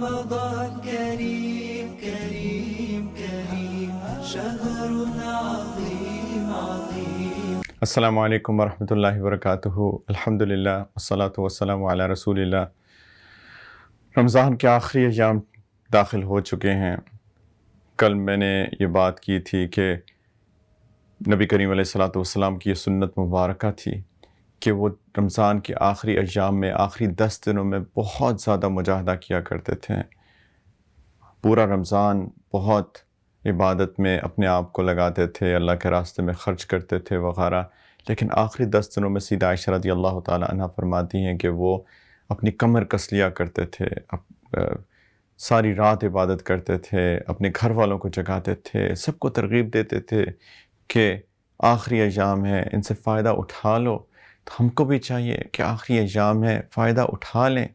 رمضان كريم كريم كريم شهر عظيم عظيم. السلام علیکم ورحمۃ اللہ وبرکاتہ. الحمدللہ والصلاۃ والسلام علی رسول اللہ. رمضان کے آخری ایام داخل ہو چکے ہیں. کل میں نے یہ بات کی تھی کہ نبی کریم علیہ الصلاۃ والسلام کی یہ سنت مبارکہ تھی کہ وہ رمضان کے آخری ایام میں، آخری 10 دنوں میں بہت زیادہ مجاہدہ کیا کرتے تھے. پورا رمضان بہت عبادت میں اپنے آپ کو لگاتے تھے، اللہ کے راستے میں خرچ کرتے تھے وغیرہ. لیکن آخری 10 دنوں میں سیدہ عائشہ رضی اللہ تعالی عنہ فرماتی ہیں کہ وہ اپنی کمر کس لیا کرتے تھے، ساری رات عبادت کرتے تھے، اپنے گھر والوں کو جگاتے تھے، سب کو ترغیب دیتے تھے کہ آخری ایام ہے، ان سے فائدہ اٹھا لو. تو ہم کو بھی چاہیے کہ آخری ایام ہے، فائدہ اٹھا لیں،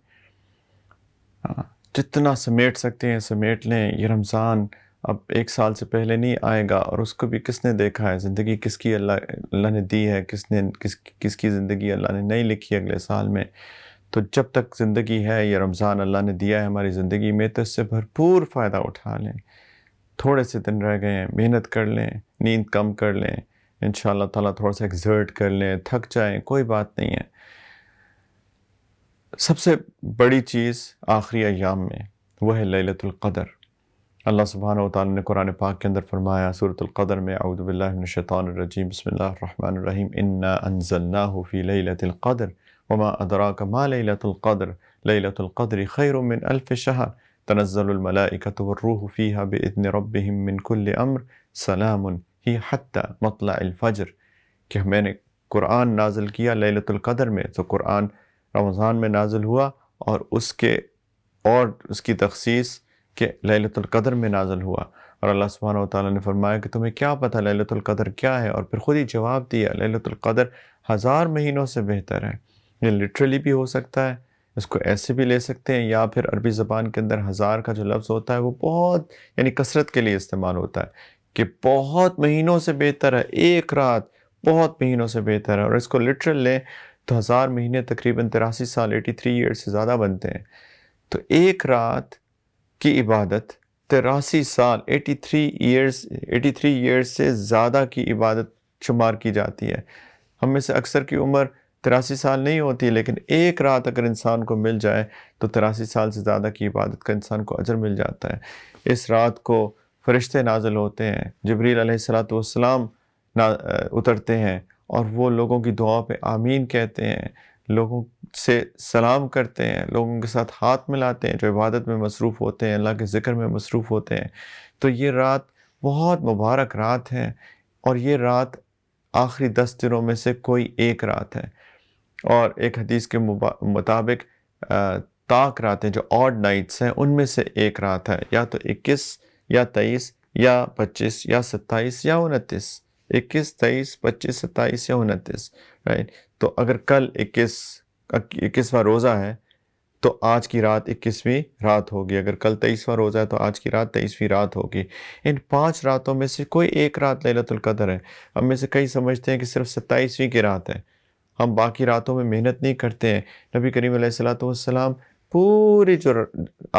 جتنا سمیٹ سکتے ہیں سمیٹ لیں. یہ رمضان اب 1 سال سے پہلے نہیں آئے گا، اور اس کو بھی کس نے دیکھا ہے؟ زندگی کس کی اللہ نے دی ہے، کس کی زندگی اللہ نے نہیں لکھی اگلے سال میں. تو جب تک زندگی ہے، یہ رمضان اللہ نے دیا ہے ہماری زندگی میں، تو اس سے بھرپور فائدہ اٹھا لیں. تھوڑے سے دن رہ گئے ہیں، محنت کر لیں، نیند کم کر لیں، انشاءاللہ تعالیٰ تھوڑا سا ایگزرٹ کر لیں، تھک جائیں، کوئی بات نہیں ہے. سب سے بڑی چیز آخری ایام میں وہ ہے لیلۃ القدر. اللہ سبحانہ و تعالیٰ نے قرآن پاک کے اندر فرمایا سورۃ القدر میں، اعوذ باللہ من الشیطان الرجیم، بسم اللہ الرحمن الرحیم، انا انزلناہ فی لیلۃ القدر وما ادراک ما لیلۃ القدر لیلۃ القدر خیر من الف شہر تنزل الملائکۃ والروح فیہا باذن ربہم من کل امر سلام ہی حتی مطلع الفجر. کہ میں نے قرآن نازل کیا لیلۃ القدر میں. تو قرآن رمضان میں نازل ہوا، اور اس کی تخصیص کہ لیلۃ القدر میں نازل ہوا. اور اللہ سبحانہ و تعالیٰ نے فرمایا کہ تمہیں کیا پتہ لیلۃ القدر کیا ہے؟ اور پھر خود ہی جواب دیا، لیلۃ القدر 1000 مہینوں سے بہتر ہے. یہ لٹرلی بھی ہو سکتا ہے، اس کو ایسے بھی لے سکتے ہیں، یا پھر عربی زبان کے اندر 1000 کا جو لفظ ہوتا ہے وہ بہت یعنی کثرت کے لیے استعمال ہوتا ہے، کہ بہت مہینوں سے بہتر ہے، ایک رات بہت مہینوں سے بہتر ہے. اور اس کو لٹرل لیں تو 1000 مہینے تقریباً 83 سال 83 ایئرس سے زیادہ بنتے ہیں. تو ایک رات کی عبادت 83 سال 83 ایئرس سے زیادہ کی عبادت شمار کی جاتی ہے. ہم میں سے اکثر کی عمر 83 سال نہیں ہوتی، لیکن ایک رات اگر انسان کو مل جائے تو 83 سال سے زیادہ کی عبادت کا انسان کو اجر مل جاتا ہے. اس رات کو فرشتے نازل ہوتے ہیں، جبریل علیہ الصلاۃ والسلام اترتے ہیں، اور وہ لوگوں کی دعا پہ آمین کہتے ہیں، لوگوں سے سلام کرتے ہیں، لوگوں کے ساتھ ہاتھ ملاتے ہیں جو عبادت میں مصروف ہوتے ہیں، اللہ کے ذکر میں مصروف ہوتے ہیں. تو یہ رات بہت مبارک رات ہے، اور یہ رات آخری 10 دنوں میں سے کوئی ایک رات ہے. اور ایک حدیث کے مطابق طاق راتیں جو آڈ نائٹس ہیں ان میں سے ایک رات ہے، یا تو 21 یا 23 یا 25 یا 27 یا 29. 21 23 25 27 یا 29، رائٹ. تو اگر کل 21واں روزہ ہے تو آج کی رات 21ویں رات ہوگی. اگر کل 23واں روزہ ہے تو آج کی رات 23ویں رات ہوگی. ان 5 راتوں میں سے کوئی ایک رات لیلۃ القدر ہے. ہم میں سے کئی سمجھتے ہیں کہ صرف 27ویں کی رات ہے، ہم باقی راتوں میں محنت نہیں کرتے ہیں. نبی کریم علیہ الصلاۃ والسلام پوری جو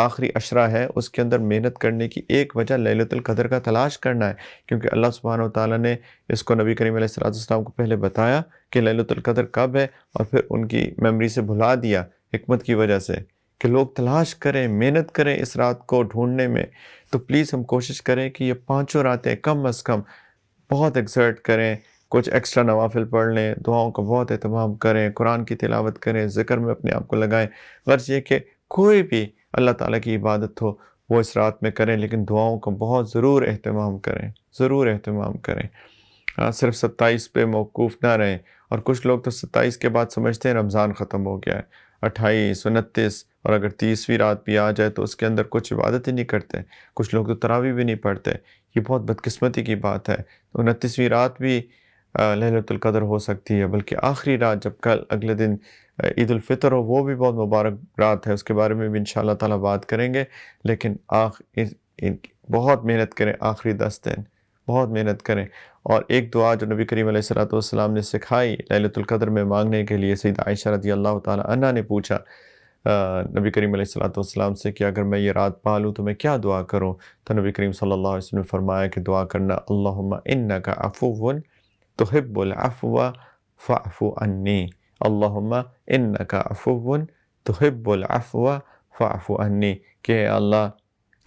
آخری عشرہ ہے اس کے اندر محنت کرنے کی ایک وجہ لیلۃ القدر کا تلاش کرنا ہے، کیونکہ اللہ سبحانہ و تعالیٰ نے اس کو نبی کریم علیہ الصلاۃ والسلام کو پہلے بتایا کہ لیلۃ القدر کب ہے، اور پھر ان کی میموری سے بھلا دیا حکمت کی وجہ سے کہ لوگ تلاش کریں، محنت کریں اس رات کو ڈھونڈنے میں. تو پلیز ہم کوشش کریں کہ یہ 5 راتیں کم از کم بہت ایکسرٹ کریں، کچھ ایکسٹرا نوافل پڑھ لیں، دعاؤں کا بہت اہتمام کریں، قرآن کی تلاوت کریں، ذکر میں اپنے آپ کو لگائیں. غرض یہ کہ کوئی بھی اللہ تعالیٰ کی عبادت ہو وہ اس رات میں کریں، لیکن دعاؤں کا بہت ضرور اہتمام کریں. صرف 27 پہ موقوف نہ رہیں. اور کچھ لوگ تو 27 کے بعد سمجھتے ہیں رمضان ختم ہو گیا ہے. 28 29 اور اگر 30ویں رات بھی آ جائے تو اس کے اندر کچھ عبادت ہی نہیں کرتے. کچھ لوگ تو تراویح بھی نہیں پڑھتے. یہ بہت بدقسمتی کی بات ہے. 29ویں رات بھی لیلۃ القدر ہو سکتی ہے، بلکہ آخری رات جب کل اگلے دن عید الفطر ہو وہ بھی بہت مبارک رات ہے، اس کے بارے میں بھی انشاءاللہ تعالیٰ بات کریں گے. لیکن بہت محنت کریں، آخری 10 دن بہت محنت کریں. اور ایک دعا جو نبی کریم علیہ الصلاۃ والسلام نے سکھائی لیلۃ القدر میں مانگنے کے لیے، سیدہ عائشہ رضی اللہ تعالیٰ عنہ نے پوچھا نبی کریم علیہ الصلوۃ والسلام سے کہ اگر میں یہ رات پا لوں تو میں کیا دعا کروں؟ تو نبی کریم صلی اللہ علیہ وسلم نے فرمایا کہ دعا کرنا اللہم انک عفو تحب العفو فاعف عنی، اللہم انک عفو تحب العفو فاعف عنی، کہ اے اللہ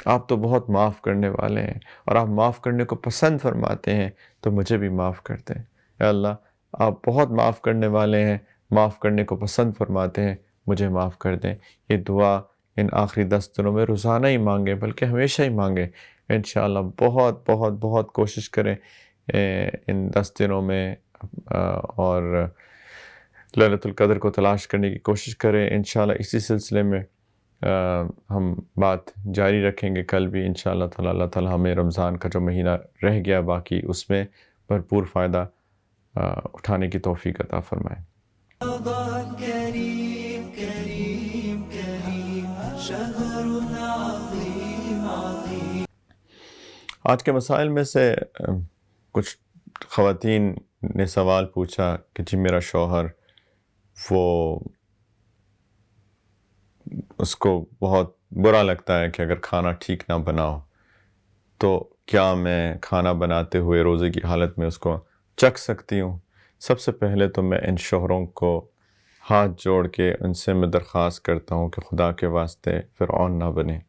آپ تو بہت معاف کرنے والے ہیں اور آپ معاف کرنے کو پسند فرماتے ہیں، تو مجھے بھی معاف کر دیں۔ اے اللہ آپ بہت معاف کرنے والے ہیں، معاف کرنے کو پسند فرماتے ہیں، مجھے معاف کر دیں۔ یہ دعا ان آخری 10 دنوں میں روزانہ ہی مانگیں، بلکہ ہمیشہ ہی مانگیں انشاءاللہ۔ بہت بہت بہت کوشش کریں ان 10 دنوں میں، اور لیلۃ القدر کو تلاش کرنے کی کوشش کریں انشاءاللہ۔ اسی سلسلے میں ہم بات جاری رکھیں گے کل بھی انشاءاللہ تعالی۔ اللہ تعالی ہمیں رمضان کا جو مہینہ رہ گیا باقی، اس میں بھرپور فائدہ اٹھانے کی توفیق عطا فرمائے۔ رمضان كريم كريم كريم شهر عظيم عظيم۔ آج کے مسائل میں سے کچھ خواتین نے سوال پوچھا کہ جی میرا شوہر وہ اس کو بہت برا لگتا ہے کہ اگر کھانا ٹھیک نہ بناؤ، تو کیا میں کھانا بناتے ہوئے روزے کی حالت میں اس کو چکھ سکتی ہوں؟ سب سے پہلے تو میں ان شوہروں کو ہاتھ جوڑ کے ان سے میں درخواست کرتا ہوں کہ خدا کے واسطے فرعون نہ بنے،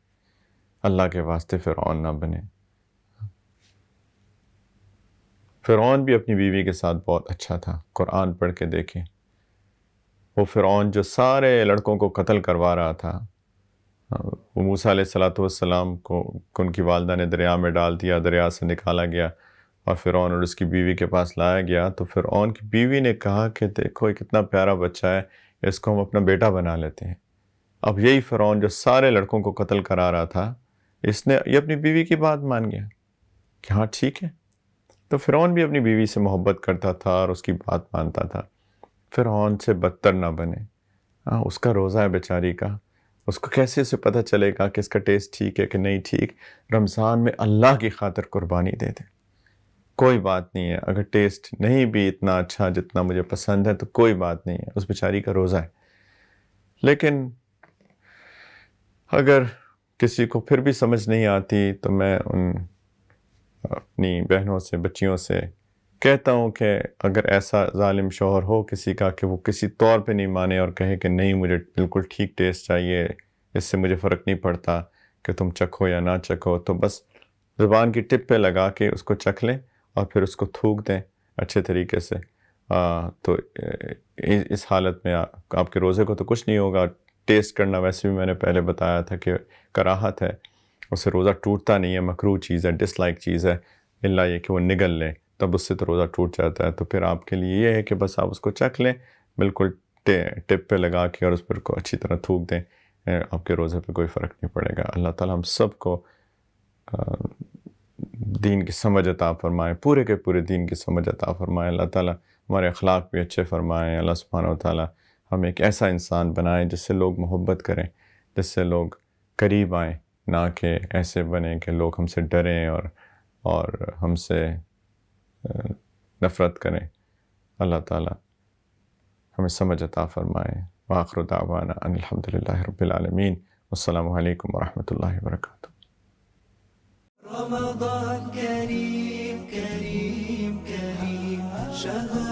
اللہ کے واسطے فرعون نہ بنے۔ فرعون بھی اپنی بیوی کے ساتھ بہت اچھا تھا، قرآن پڑھ کے دیکھیں۔ وہ فرعون جو سارے لڑکوں کو قتل کروا رہا تھا، وہ موسیٰ علیہ السلام کو ان کی والدہ نے دریا میں ڈال دیا، دریا سے نکالا گیا اور فرعون اور اس کی بیوی کے پاس لایا گیا، تو فرعون کی بیوی نے کہا کہ دیکھو یہ کتنا پیارا بچہ ہے، اس کو ہم اپنا بیٹا بنا لیتے ہیں۔ اب یہی فرعون جو سارے لڑکوں کو قتل کرا رہا تھا، اس نے یہ اپنی بیوی کی بات مان گیا کہ ہاں ٹھیک ہے۔ تو فرعون بھی اپنی بیوی سے محبت کرتا تھا اور اس کی بات مانتا تھا۔ فرعون سے بدتر نہ بنے۔ اس کا روزہ ہے بیچاری کا، اس کو کیسے اسے پتہ چلے گا کہ اس کا ٹیسٹ ٹھیک ہے کہ نہیں ٹھیک؟ رمضان میں اللہ کی خاطر قربانی دے دیں، کوئی بات نہیں ہے۔ اگر ٹیسٹ نہیں بھی اتنا اچھا جتنا مجھے پسند ہے تو کوئی بات نہیں ہے، اس بیچاری کا روزہ ہے۔ لیکن اگر کسی کو پھر بھی سمجھ نہیں آتی تو میں ان اپنی بہنوں سے، بچیوں سے کہتا ہوں کہ اگر ایسا ظالم شوہر ہو کسی کا کہ وہ کسی طور پہ نہیں مانے اور کہے کہ نہیں مجھے بالکل ٹھیک ٹیسٹ چاہیے، اس سے مجھے فرق نہیں پڑتا کہ تم چکھو یا نہ چکھو، تو بس زبان کی ٹپ پہ لگا کے اس کو چکھ لیں اور پھر اس کو تھوک دیں اچھے طریقے سے۔ تو اس حالت میں آپ کے روزے کو تو کچھ نہیں ہوگا۔ ٹیسٹ کرنا ویسے بھی میں نے پہلے بتایا تھا کہ کراہت ہے، اس سے روزہ ٹوٹتا نہیں ہے، مکروہ چیز ہے، ڈس لائک چیز ہے، الا یہ کہ وہ نگل لیں تب اس سے تو روزہ ٹوٹ جاتا ہے۔ تو پھر آپ کے لیے یہ ہے کہ بس آپ اس کو چکھ لیں بالکل ٹپ پہ لگا کے اور اس پر کو اچھی طرح تھوک دیں، آپ کے روزے پہ کوئی فرق نہیں پڑے گا۔ اللہ تعالیٰ ہم سب کو دین کی سمجھ عطا فرمائے، پورے کے پورے دین کی سمجھ عطا فرمائے۔ اللہ تعالیٰ ہمارے اخلاق بھی اچھے فرمائیں۔ اللہ سبحانہ و تعالیٰ ہمیں ایک ایسا انسان بنائے جس سے لوگ محبت کریں، جس سے لوگ قریب آئیں، نہ کہ ایسے بنیں کہ لوگ ہم سے ڈریں اور ہم سے نفرت کریں۔ اللہ تعالیٰ ہمیں سمجھ عطا فرمائے۔ وآخر دعوانا ان الحمدللہ رب العالمین، والسلام علیکم ورحمۃ اللہ وبرکاتہ۔ رمضان كريم كريم كريم شهر